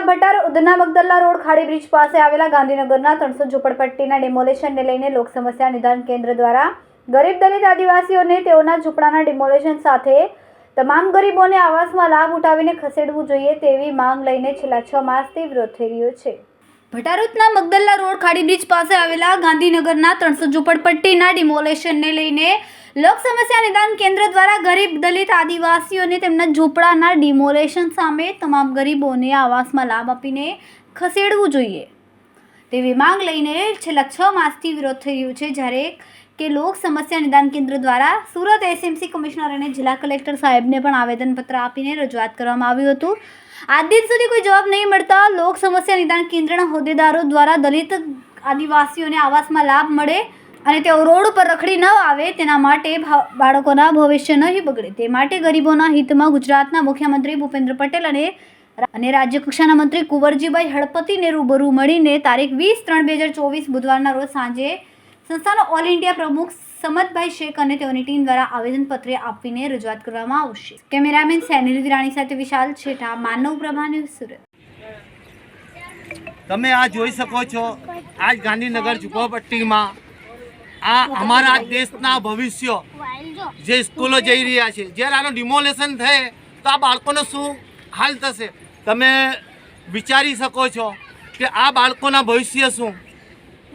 Bhatar Udhna Magdalla road ખાડી bridge પાસે આવેલા ગાંધીનગરના 300 ઝૂંપડપટ્ટીના ડિમોલેશનને લઈને લોક સમસ્યા નિદાન કેન્દ્ર દ્વારા ગરીબ દલિત આદિવાસીઓને તેઓના ઝૂંપડાના ડિમોલેશન સાથે તમામ ગરીબોને આવાસમાં લાભ ઉઠાવીને ખસેડવું જોઈએ તેવી માંગ લઈને છેલ્લા 6 માસથી વિરોધ થઈ રહ્યો છે। ભટારુદના મગદલ્લા રોડ ખાડી બ્રિજ પાસે આવેલા ગાંધીનગરના 300 ઝૂંપડપટ્ટીના ડિમોલેશનને લઈને લોક સમસ્યા નિદાન કેન્દ્ર દ્વારા ગરીબ દલિત આદિવાસીઓને તેમના ઝૂંપડાના ડિમોલેશન સામે તમામ ગરીબોને આવાસમાં લાભ આપીને ખસેડવું જોઈએ તેવી માંગ લઈને છેલ્લા 6 માસથી વિરોધ થઈ રહ્યો છે। જ્યારે કે લોક સમસ્યા નિદાન કેન્દ્ર દ્વારા સુરત એસએમસી કમિશનર અને જિલ્લા કલેક્ટર સાહેબને પણ આવેદનપત્ર આપીને રજૂઆત કરવામાં આવ્યું હતું। આજ દિન સુધી કોઈ જવાબ નહીં મળતા લોક સમસ્યા નિદાન કેન્દ્રના હોદ્દેદારો દ્વારા દલિત આદિવાસીઓને આવાસમાં લાભ મળે અને તેઓ રોડ ઉપર રખડી ન આવે તેના માટે બાળકોના ભવિષ્ય નહીં બગડે તે માટે ગરીબોના હિતમાં ગુજરાતના મુખ્યમંત્રી ભૂપેન્દ્ર પટેલ અને રાજ્ય કક્ષાના મંત્રી કુંવરજીભાઈ હળપતિને રૂબરૂ મળીને તારીખ 20/3/2024 બુધવારના રોજ સાંજે સંસ્થાના ઓલ ઇન્ડિયા પ્રમુખ સમતભાઈ શેખ અને તેઓની ટીમ દ્વારા આવેદનપત્ર આપીને રજૂઆત કરવામાં આવશે। કેમેરામેન સેનિલ વિરાણી સાથે વિશાલ છેઠા, માનવ પ્રભા ન્યૂઝ, સુરત। તમે આ જોઈ શકો છો, આજ ગાંધીનગર ઝૂંપડપટ્ટીમાં આ અમારા દેશના ભવિષ્ય જે સ્કૂલો જઈ રહ્યા છે, જ્યારે આનું ડિમોલેશન થાય તો આ બાળકોનો શું હાલ થશે તમે વિચારી શકો છો કે આ બાળકોના ભવિષ્ય શું।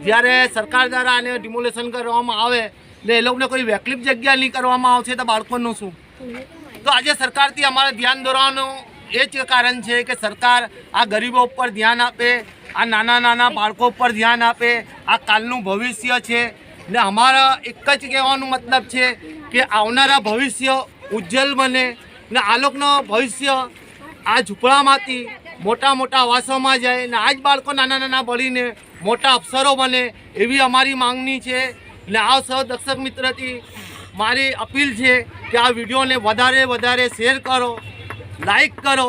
જ્યારે સરકાર દ્વારા આને ડિમોલેશન કરવામાં આવે ને એ લોકોને કોઈ વૈકલ્પિક જગ્યા નહીં કરવામાં આવશે તો બાળકોનું શું? તો આજે સરકારથી અમારે ધ્યાન દોરવાનું એ જ કારણ છે કે સરકાર આ ગરીબો ઉપર ધ્યાન આપે, આ નાના નાના બાળકો ઉપર ધ્યાન આપે, આ કાલનું ભવિષ્ય છે ને અમારા એક જ કહેવાનો મતલબ છે કે આવનારા ભવિષ્ય ઉજ્જવલ બને ને આ લોકોનો ભવિષ્ય આ ઝૂંપડામાંથી મોટા મોટા આવાસોમાં જાય ને આ જ બાળકો નાના નાના ભણીને મોટા અફસરો બને એવી અમારી માંગણી છે। ને આ સૌ દર્શક મિત્રથી મારી અપીલ છે કે આ વિડીયોને વધારે શેર કરો, લાઈક કરો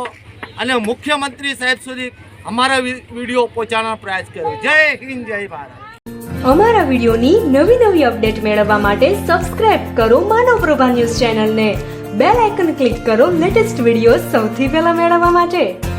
અને મુખ્યમંત્રી સાહેબ સુધી અમારા વિડીયો પહોંચાડવાનો પ્રયાસ કરો। જય હિન્દ, જય ભારત। અમારા વિડીયોની નવી અપડેટ મેળવવા માટે સબસ્ક્રાઇબ કરો માનવ પ્રભા ન્યૂઝ ચેનલને, બેલ આઇકન ક્લિક કરો લેટેસ્ટ વિડીયો સૌથી પહેલા મેળવવા માટે।